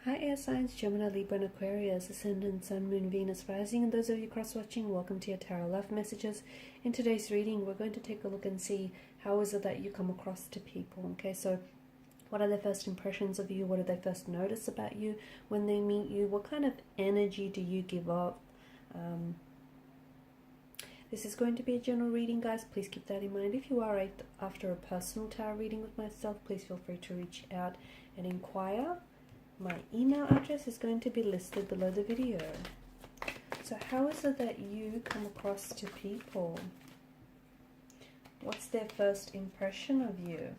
Hi air signs, Gemini, Libra and Aquarius, Ascendant, Sun, Moon, Venus, Rising, and those of you cross-watching, welcome to your Tarot Love Messages. In today's reading, we're going to take a look and see how is it that you come across to people, okay? So what are their first impressions of you? What do they first notice about you when they meet you? What kind of energy do you give off? This is going to be a general reading, guys. Please keep that in mind. If you are after a personal tarot reading with myself, please feel free to reach out and inquire. My email address is going to be listed below the video. So how is it that you come across to people? What's their first impression of you?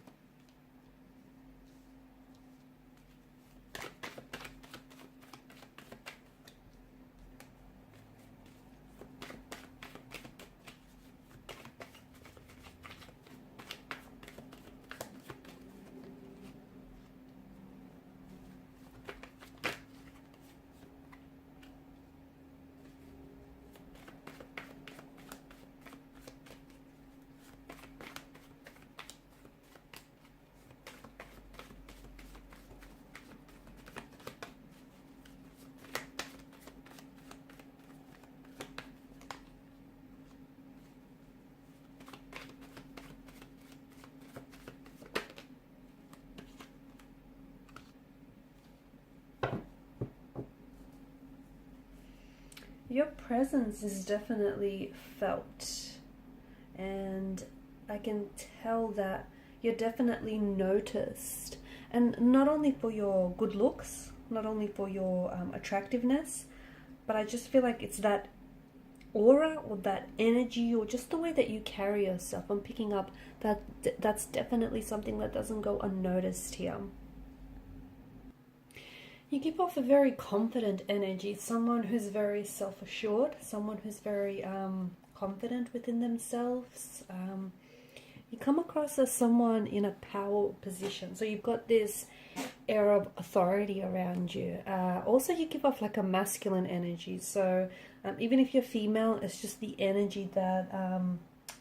Your presence is definitely felt, and I can tell that you're definitely noticed, and not only for your good looks, not only for your attractiveness, but I just feel like it's that aura or that energy or just the way that you carry yourself. I'm picking up that that's definitely something that doesn't go unnoticed here. You give off a very confident energy, someone who's very self-assured, someone who's very confident within themselves. You come across as someone in a power position, so you've got this air of authority around you. Also, you give off like a masculine energy, so even if you're female, it's just the energy that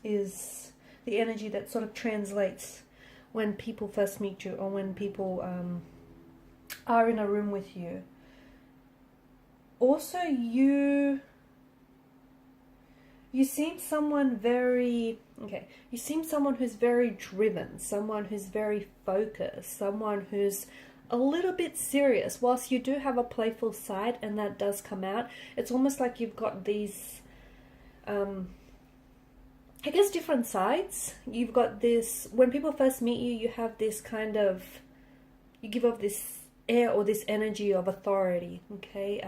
is the energy that sort of translates when people first meet you, or when people are in a room with you. Also, you seem someone very, you seem someone who's very driven, someone who's very focused, someone who's a little bit serious. Whilst you do have a playful side, and that does come out, it's almost like you've got these, I guess, different sides. You've got this, when people first meet you, you have this kind of, you give off this air or this energy of authority, okay?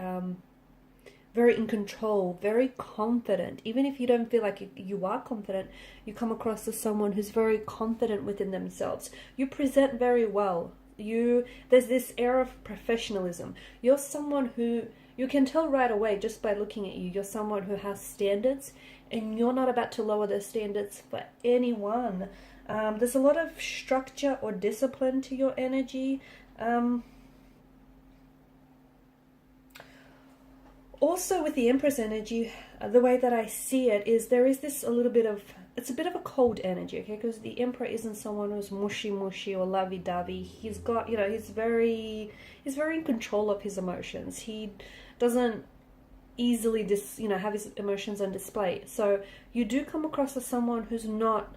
Very in control, very confident. Even if you don't feel like you are confident, you come across as someone who's very confident within themselves. You present very well. There's this air of professionalism. You're someone who, you can tell right away just by looking at you, you're someone who has standards, and you're not about to lower those standards for anyone. There's a lot of structure or discipline to your energy. Also, with the Empress energy, the way that I see it is there is this a little bit of, it's a bit of a cold energy, okay? Because the Emperor isn't someone who's mushy or lovey-dovey. He's got, he's very in control of his emotions. He doesn't easily have his emotions on display. So you do come across as someone who's not,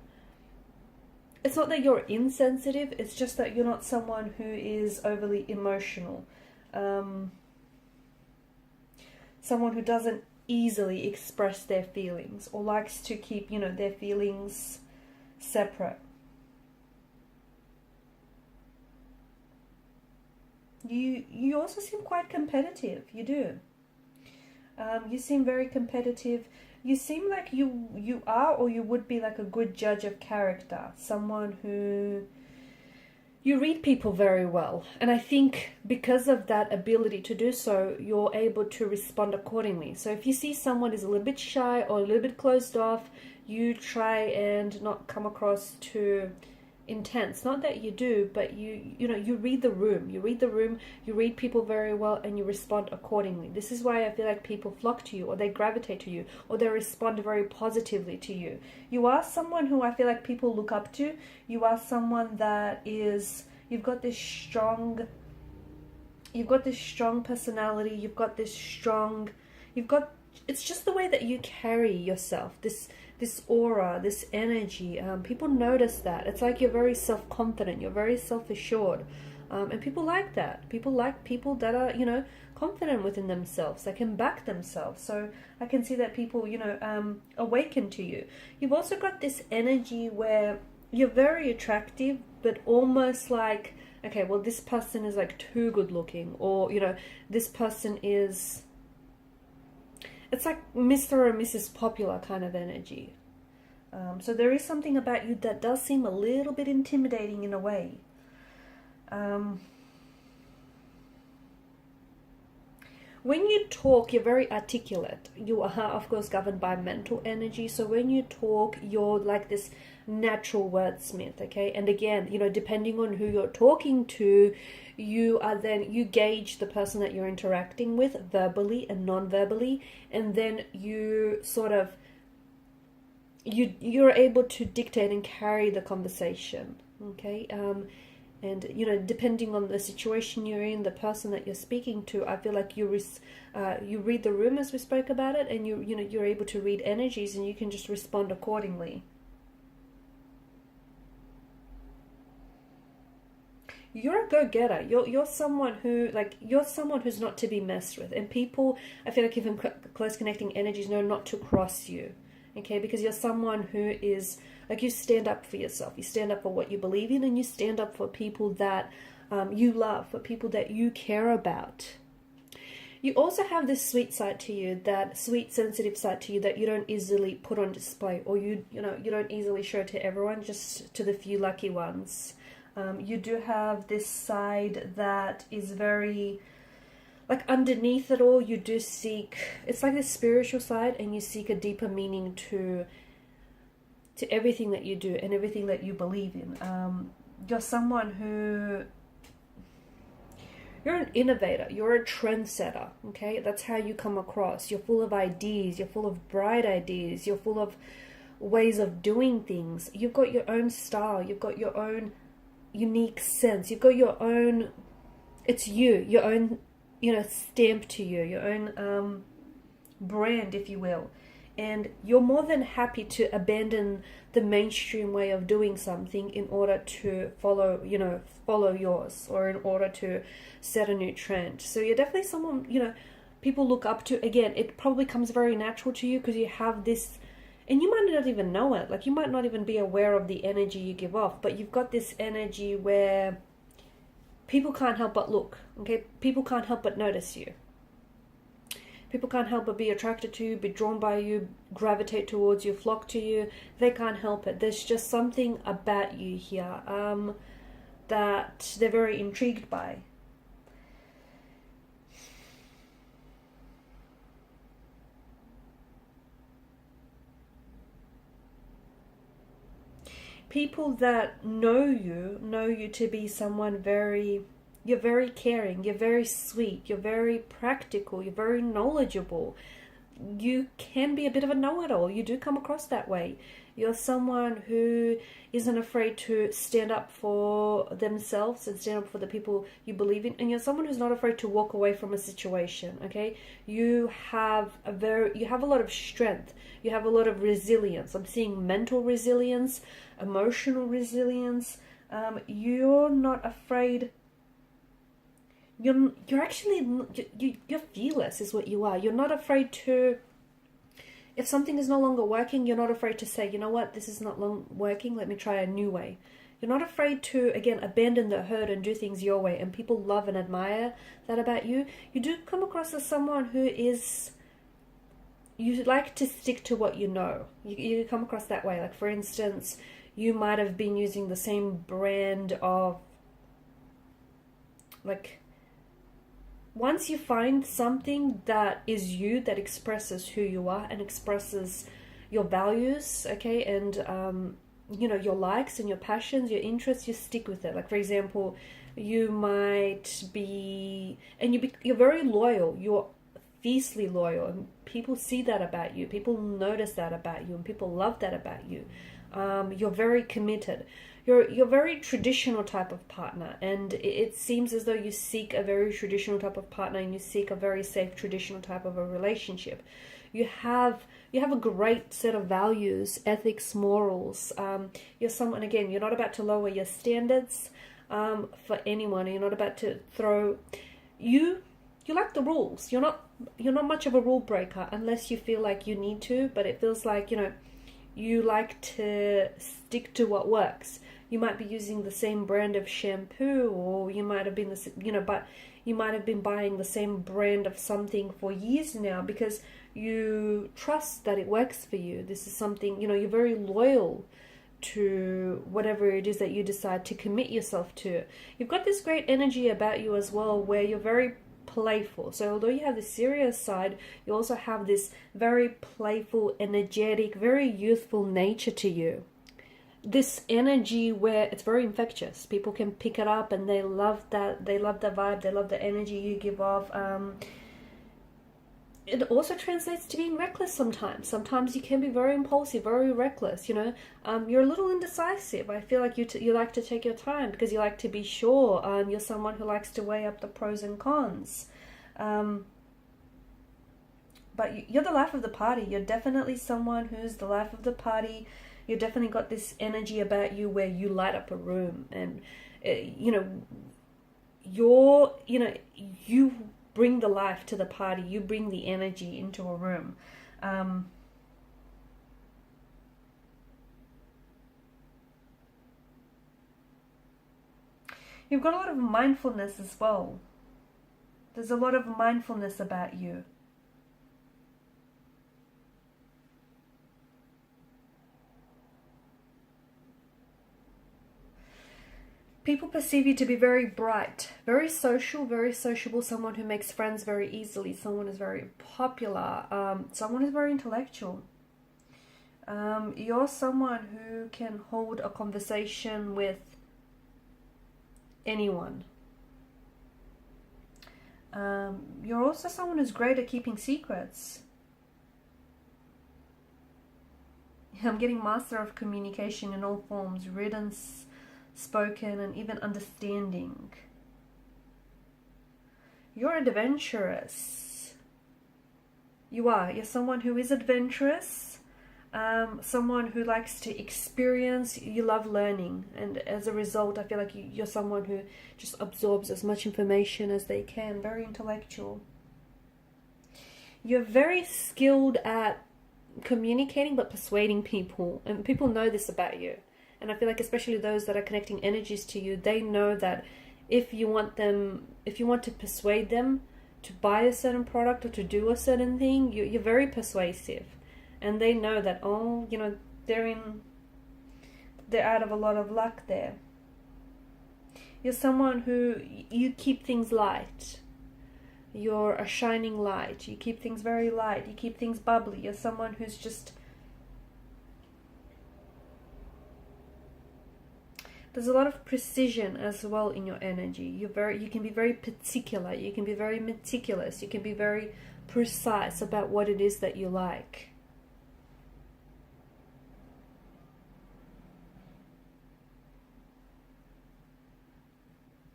it's not that you're insensitive, it's just that you're not someone who is overly emotional. Someone who doesn't easily express their feelings, or likes to keep, their feelings separate. You also seem quite competitive. You do. You seem very competitive. You seem like you are, or you would be, like a good judge of character. Someone who, you read people very well, and I think because of that ability to do so, you're able to respond accordingly. So if you see someone is a little bit shy or a little bit closed off, you try and not come across too intense. Not that you do, but you read the room. You read people very well, and you respond accordingly. This is why I feel like people flock to you, or they gravitate to you, or they respond very positively to you. You are someone who I feel like people look up to. You are someone that is, you've got this strong You've got this strong personality. You've got this strong, it's just the way that you carry yourself, this aura, this energy. People notice that. It's like you're very self-confident, you're very self-assured. And people like that. People like people that are, you know, confident within themselves. They can back themselves. So I can see that people, you know, awaken to you. You've also got this energy where you're very attractive, but almost like, okay, well, this person is like too good looking, or, you know, this person is, it's like Mr. or Mrs. Popular kind of energy. So there is something about you that does seem a little bit intimidating in a way. When you talk, you're very articulate. You are, of course, governed by mental energy. So when you talk, you're like this natural wordsmith, okay? And again, you know, depending on who you're talking to, you gauge the person that you're interacting with verbally and non-verbally, and then you sort of, you're able to dictate and carry the conversation, okay? And, you know, depending on the situation you're in, the person that you're speaking to, I feel like you read the room, as we spoke about it, and you know, you're able to read energies, and you can just respond accordingly. You're a go-getter. You're someone who, like, you're someone who's not to be messed with. And people, I feel like, even close connecting energies know not to cross you, okay? Because you're someone who is, like, you stand up for yourself. You stand up for what you believe in, and you stand up for people that you love, for people that you care about. You also have this sweet side to you, that sweet, sensitive side to you that you don't easily put on display, or you don't easily show to everyone, just to the few lucky ones. You do have this side that is very, like, underneath it all, you do seek, it's like this spiritual side, and you seek a deeper meaning to everything that you do and everything that you believe in. You're someone who, you're an innovator, you're a trendsetter, okay? That's how you come across. You're full of ideas, you're full of bright ideas, you're full of ways of doing things. You've got your own style, you've got your own unique sense, you've got your own, it's you, your own, you know, stamp to you, your own brand, if you will. And you're more than happy to abandon the mainstream way of doing something in order to follow yours, or in order to set a new trend. So you're definitely someone, you know, people look up to. Again, it probably comes very natural to you because you have this, and you might not even know it. Like, you might not even be aware of the energy you give off, but you've got this energy where people can't help but look, okay? People can't help but notice you. People can't help but be attracted to you, be drawn by you, gravitate towards you, flock to you. They can't help it. There's just something about you here that they're very intrigued by. People that know you to be someone very, you're very caring, you're very sweet, you're very practical, you're very knowledgeable. You can be a bit of a know-it-all. You do come across that way. You're someone who isn't afraid to stand up for themselves and stand up for the people you believe in. And you're someone who's not afraid to walk away from a situation, okay? You have a lot of strength. You have a lot of resilience. I'm seeing mental resilience, emotional resilience. You're not afraid. You're fearless is what you are. You're not afraid to, if something is no longer working, you're not afraid to say, you know what, this is not working, let me try a new way. You're not afraid to, again, abandon the herd and do things your way, and people love and admire that about you. You do come across as someone who is, you like to stick to what you know. You come across that way. Like, for instance, you might have been using the same brand of, like, once you find something that is you, that expresses who you are and expresses your values, okay, and you know, your likes and your passions, your interests, you stick with it. Like, for example, you might be, and you're very loyal. You're fiercely loyal, and people see that about you. People notice that about you, and people love that about you. You're very committed. you're a very traditional type of partner, and it seems as though you seek a very traditional type of partner, and you seek a very safe traditional type of a relationship. You have a great set of values, ethics, morals. You're someone, again, you're not about to lower your standards for anyone. You're not about to throw you like the rules. You're not much of a rule breaker unless you feel like you need to, but it feels like, you like to stick to what works. You might be using the same brand of shampoo, or you might have been but you might have been buying the same brand of something for years now because you trust that it works for you. This is something, you're very loyal to whatever it is that you decide to commit yourself to. You've got this great energy about you as well, where you're very playful. So although you have the serious side, you also have this very playful, energetic, very youthful nature to you. This energy where it's very infectious. People can pick it up and they love that. They love the vibe. They love the energy you give off. It also translates to being reckless sometimes. Sometimes you can be very impulsive, very reckless, You're a little indecisive. I feel like you like to take your time because you like to be sure. You're someone who likes to weigh up the pros and cons. But you're the life of the party. You're definitely someone who's the life of the party. You've definitely got this energy about you where you light up a room. And, you bring the life to the party. You bring the energy into a room. You've got a lot of mindfulness as well. There's a lot of mindfulness about you. People perceive you to be very bright, very social, very sociable, someone who makes friends very easily, someone who's very popular, someone who's very intellectual. You're someone who can hold a conversation with anyone. You're also someone who's great at keeping secrets. I'm getting master of communication in all forms, written, spoken, and even understanding. You're adventurous. You are. You're someone who is adventurous, someone who likes to experience. You love learning, and as a result, I feel like you're someone who just absorbs as much information as they can. Very intellectual. You're very skilled at communicating but persuading people, and people know this about you. And I feel like especially those that are connecting energies to you, they know that if you want to persuade them to buy a certain product or to do a certain thing, you're very persuasive. And they know that, they're out of a lot of luck there. You're someone who, you keep things light. You're a shining light. You keep things very light. You keep things bubbly. You're someone who's just... There's a lot of precision as well in your energy. You can be very particular. You can be very meticulous. You can be very precise about what it is that you like.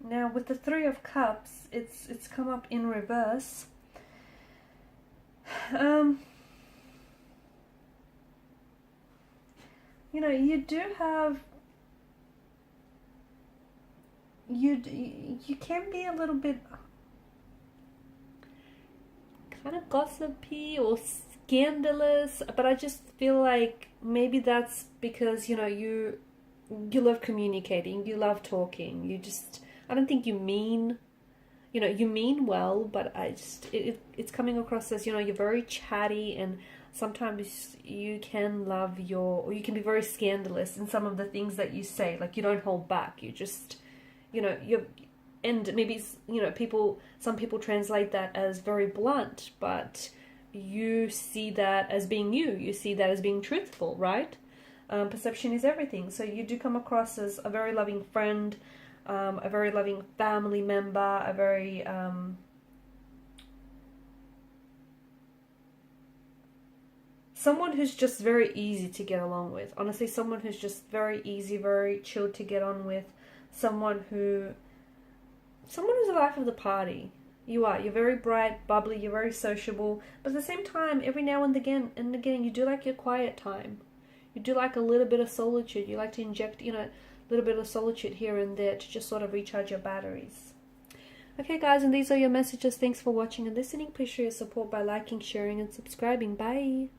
Now with the Three of Cups, it's come up in reverse. You do have... You can be a little bit kind of gossipy or scandalous, but I just feel like maybe that's because you love communicating, you love talking, I don't think you mean well, but it's coming across as you're very chatty, and sometimes you can or you can be very scandalous in some of the things that you say. Like, you don't hold back, you just and maybe some people translate that as very blunt, but you see that as being you see that as being truthful, right? Perception is everything. So you do come across as a very loving friend, a very loving family member, a very someone who's just very easy to get along with. Honestly, someone who's just very easy, very chilled to get on with. Someone who's the life of the party. You are. You're very bright, bubbly, you're very sociable. But at the same time, every now and again, you do like your quiet time. You do like a little bit of solitude. You like to inject, a little bit of solitude here and there to just sort of recharge your batteries. Okay, guys, and these are your messages. Thanks for watching and listening. Please show your support by liking, sharing, and subscribing. Bye.